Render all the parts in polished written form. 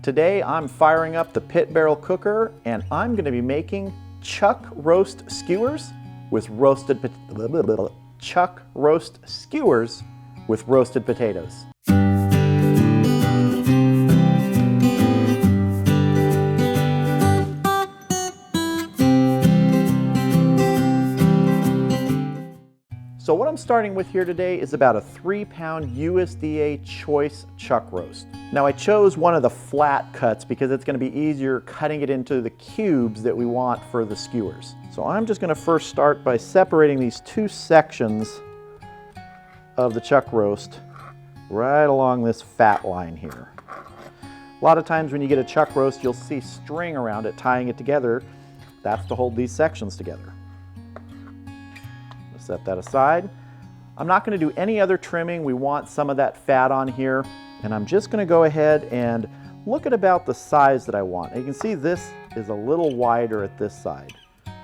Today I'm firing up the pit barrel cooker and I'm going to be making chuck roast skewers with roasted potatoes. So what I'm starting with here today is about a 3-pound USDA choice chuck roast. Now I chose one of the flat cuts because it's going to be easier cutting it into the cubes that we want for the skewers. So I'm just going to first start by separating these two sections of the chuck roast right along this fat line here. A lot of times when you get a chuck roast, you'll see string around it tying it together. That's to hold these sections together. Set that aside. I'm not going to do any other trimming. We want some of that fat on here, and I'm just going to go ahead and look at about the size that I want. And you can see this is a little wider at this side,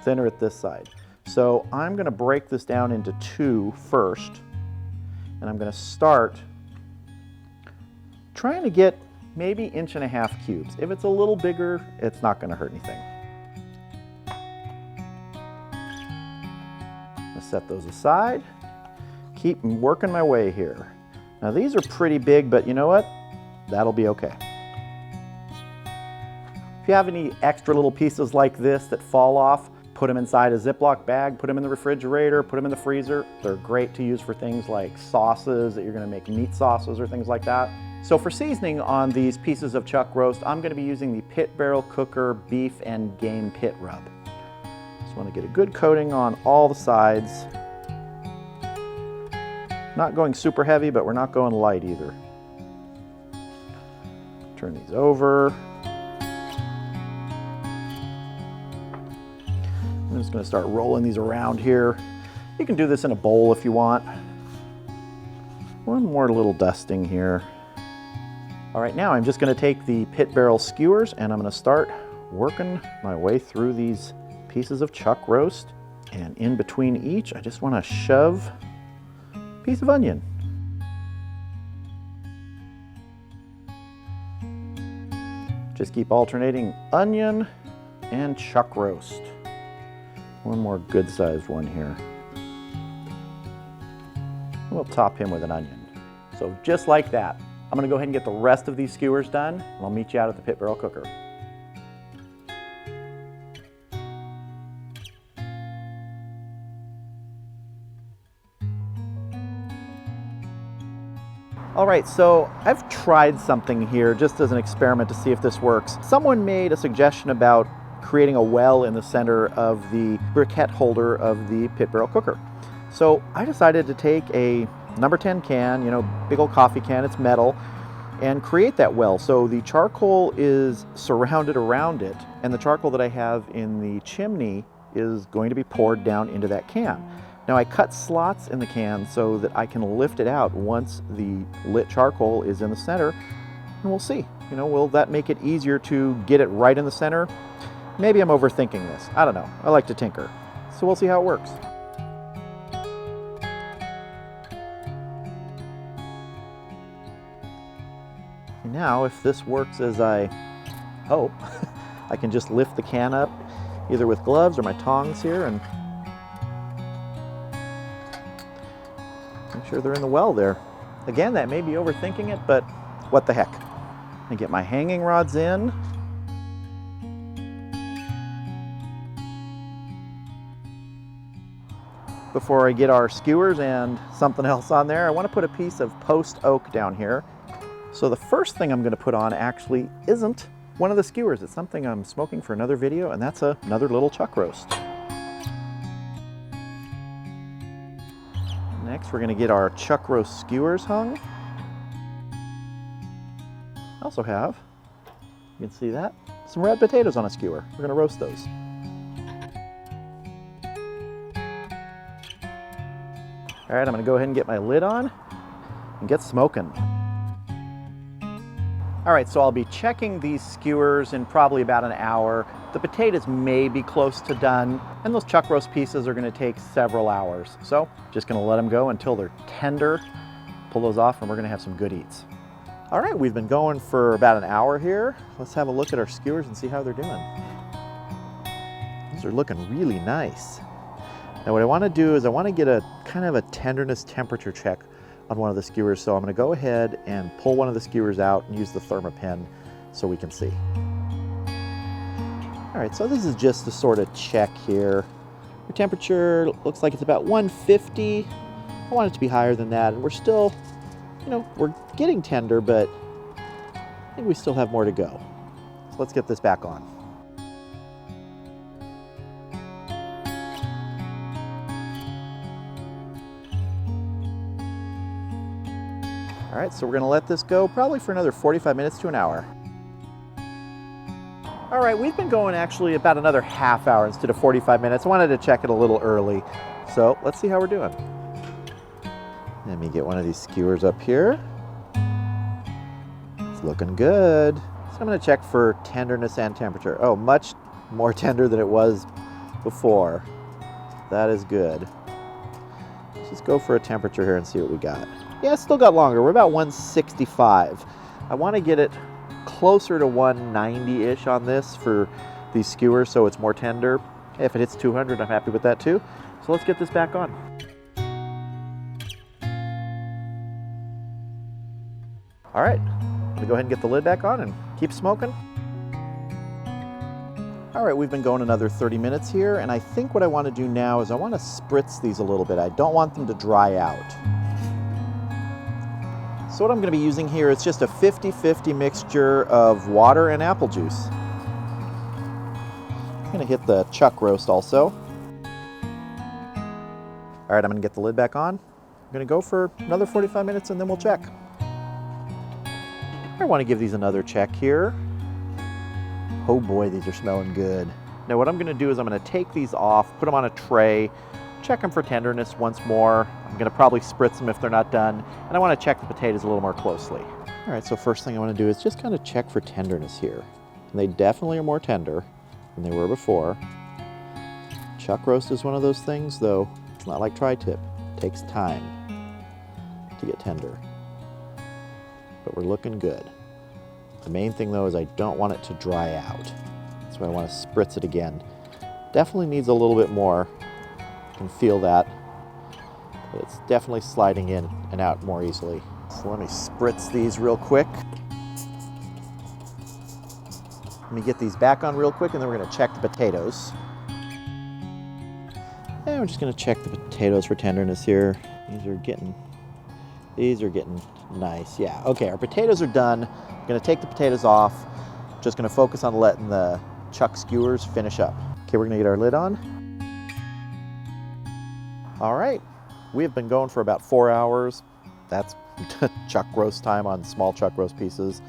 thinner at this side. So I'm going to break this down into two first, and I'm going to start trying to get maybe 1.5 inch cubes. If it's a little bigger, it's not going to hurt anything. Set those aside. Keep working my way here. Now these are pretty big, but you know what? That'll be okay. If you have any extra little pieces like this that fall off, put them inside a Ziploc bag, put them in the refrigerator, put them in the freezer. They're great to use for things like sauces that you're going to make meat sauces or things like that. So for seasoning on these pieces of chuck roast, I'm going to be using the Pit Barrel Cooker Beef and Game Pit Rub. Want to get a good coating on all the sides. Not going super heavy, but we're not going light either. Turn these over. I'm just going to start rolling these around here. You can do this in a bowl if you want. One more little dusting here. All right, now I'm just going to take the pit barrel skewers and I'm going to start working my way through these pieces of chuck roast, and in between each I just want to shove a piece of onion. Just keep alternating onion and chuck roast. One more good sized one here. We'll top him with an onion. So just like that. I'm going to go ahead and get the rest of these skewers done, and I'll meet you out at the pit barrel cooker. All right, so I've tried something here just as an experiment to see if this works. Someone made a suggestion about creating a well in the center of the briquette holder of the pit barrel cooker. So I decided to take a number 10 can, big old coffee can, it's metal, and create that well. So the charcoal is surrounded around it, and the charcoal that I have in the chimney is going to be poured down into that can. Now I cut slots in the can so that I can lift it out once the lit charcoal is in the center, and we'll see. Will that make it easier to get it right in the center? Maybe I'm overthinking this. I don't know. I like to tinker. So we'll see how it works. And now, if this works as I hope, I can just lift the can up either with gloves or my tongs here and make sure they're in the well there. Again, that may be overthinking it, but what the heck. I get my hanging rods in. Before I get our skewers and something else on there, I want to put a piece of post oak down here. So the first thing I'm going to put on actually isn't one of the skewers. It's something I'm smoking for another video, and that's another little chuck roast. Next, we're going to get our chuck roast skewers hung. I also have, you can see that, some red potatoes on a skewer. We're going to roast those. All right, I'm going to go ahead and get my lid on and get smoking. All right, so I'll be checking these skewers in probably about an hour. The potatoes may be close to done, and those chuck roast pieces are going to take several hours. So just going to let them go until they're tender, pull those off, and we're going to have some good eats. All right, we've been going for about an hour here. Let's have a look at our skewers and see how they're doing. These are looking really nice. Now what I want to do is I want to get a kind of a tenderness temperature check on one of the skewers. So I'm going to go ahead and pull one of the skewers out and use the thermopen so we can see. All right, so this is just to sort of check here. Your temperature looks like it's about 150. I want it to be higher than that, and we're still, you know, we're getting tender, but I think we still have more to go. So let's get this back on. All right, so we're gonna let this go probably for another 45 minutes to an hour. All right, we've been going actually about another half hour instead of 45 minutes. I wanted to check it a little early. So let's see how we're doing. Let me get one of these skewers up here. It's looking good. So I'm gonna check for tenderness and temperature. Oh, much more tender than it was before. That is good. Let's just go for a temperature here and see what we got. Yeah, it's still got longer. We're about 165. I want to get it closer to 190-ish on this for these skewers so it's more tender. If it hits 200, I'm happy with that too. So let's get this back on. All right, I'm gonna go ahead and get the lid back on and keep smoking. All right, we've been going another 30 minutes here, and I think what I want to do now is I want to spritz these a little bit. I don't want them to dry out. So what I'm going to be using here is just a 50-50 mixture of water and apple juice. I'm going to hit the chuck roast also. All right, I'm going to get the lid back on. I'm going to go for another 45 minutes and then we'll check. I want to give these another check here. Oh boy, these are smelling good. Now what I'm going to do is I'm going to take these off, put them on a tray, check them for tenderness once more. I'm going to probably spritz them if they're not done, and I want to check the potatoes a little more closely. All right, so first thing I want to do is just kind of check for tenderness here. And they definitely are more tender than they were before. Chuck roast is one of those things, though it's not like tri-tip. It takes time to get tender. But we're looking good. The main thing though is I don't want it to dry out. That's why I want to spritz it again. Definitely needs a little bit more. You can feel that. But it's definitely sliding in and out more easily. So let me spritz these real quick. Let me get these back on real quick and then we're going to check the potatoes. And we're just going to check the potatoes for tenderness here. These are getting nice. Yeah, okay, our potatoes are done. I'm going to take the potatoes off. Just going to focus on letting the chuck skewers finish up. Okay, we're going to get our lid on. All right, we have been going for about 4 hours. That's chuck roast time on small chuck roast pieces.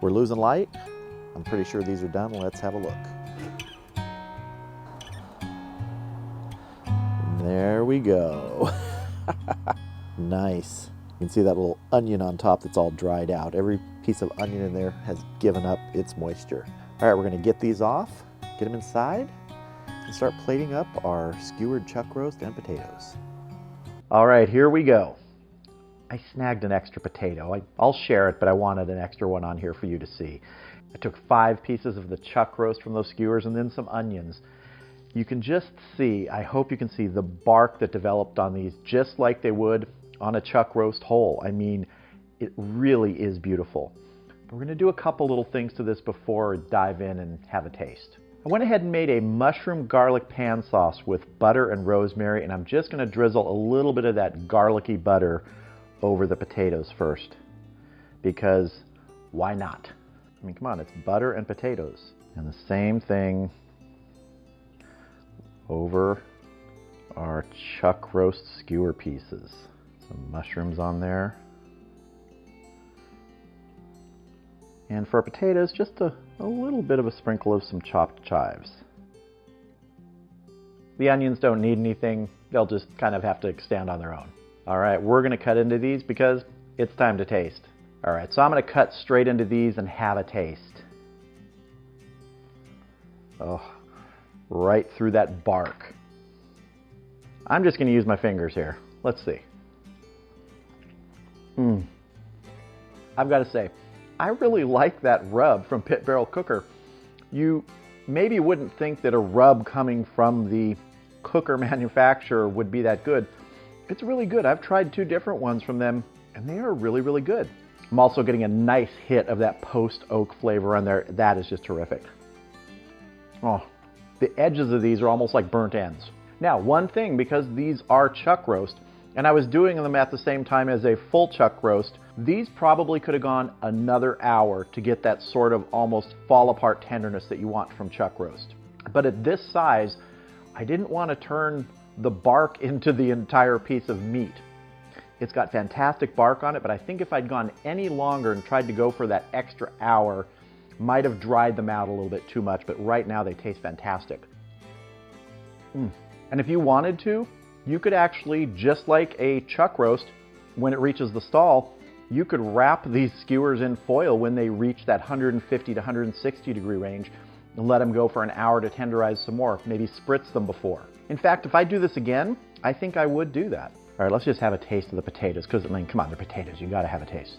We're losing light. I'm pretty sure these are done. Let's have a look. There we go. Nice. You can see that little onion on top that's all dried out. Every piece of onion in there has given up its moisture. All right, we're gonna get these off, get them inside, and start plating up our skewered chuck roast and potatoes. All right, here we go. I snagged an extra potato. I'll share it, but I wanted an extra one on here for you to see. I took 5 pieces of the chuck roast from those skewers and then some onions. You can just see, I hope you can see the bark that developed on these just like they would on a chuck roast whole. I mean, it really is beautiful. But we're gonna do a couple little things to this before we dive in and have a taste. I went ahead and made a mushroom garlic pan sauce with butter and rosemary, and I'm just gonna drizzle a little bit of that garlicky butter over the potatoes first. Because why not? I mean, come on, it's butter and potatoes. And the same thing over our chuck roast skewer pieces. Some mushrooms on there. And for our potatoes, just a little bit of a sprinkle of some chopped chives. The onions don't need anything. They'll just kind of have to stand on their own. All right, we're gonna cut into these because it's time to taste. All right, so I'm gonna cut straight into these and have a taste. Oh, right through that bark. I'm just gonna use my fingers here. Let's see. I've got to say, I really like that rub from Pit Barrel Cooker. You maybe wouldn't think that a rub coming from the cooker manufacturer would be that good. It's really good. I've tried 2 different ones from them, and they are really, really good. I'm also getting a nice hit of that post oak flavor on there. That is just terrific. Oh, the edges of these are almost like burnt ends. Now, one thing, because these are chuck roast, and I was doing them at the same time as a full chuck roast, these probably could have gone another hour to get that sort of almost fall apart tenderness that you want from chuck roast. But at this size, I didn't want to turn the bark into the entire piece of meat. It's got fantastic bark on it, but I think if I'd gone any longer and tried to go for that extra hour, might have dried them out a little bit too much, but right now they taste fantastic. And if you wanted to, you could actually, just like a chuck roast, when it reaches the stall, you could wrap these skewers in foil when they reach that 150 to 160 degree range and let them go for an hour to tenderize some more, maybe spritz them before. In fact, if I do this again, I think I would do that. All right, let's just have a taste of the potatoes, because I mean, come on, they're potatoes, you gotta have a taste.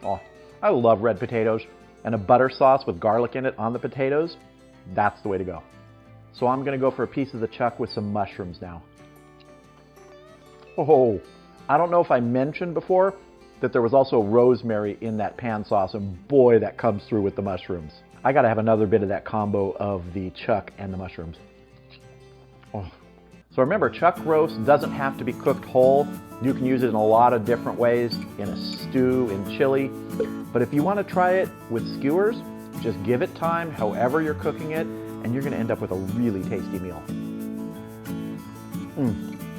Oh, I love red potatoes, and a butter sauce with garlic in it on the potatoes, that's the way to go. So I'm gonna go for a piece of the chuck with some mushrooms now. Oh, I don't know if I mentioned before that there was also rosemary in that pan sauce, and boy, that comes through with the mushrooms. I gotta have another bit of that combo of the chuck and the mushrooms. Oh. So remember, chuck roast doesn't have to be cooked whole. You can use it in a lot of different ways, in a stew, in chili. But if you want to try it with skewers, just give it time, however you're cooking it, and you're going to end up with a really tasty meal.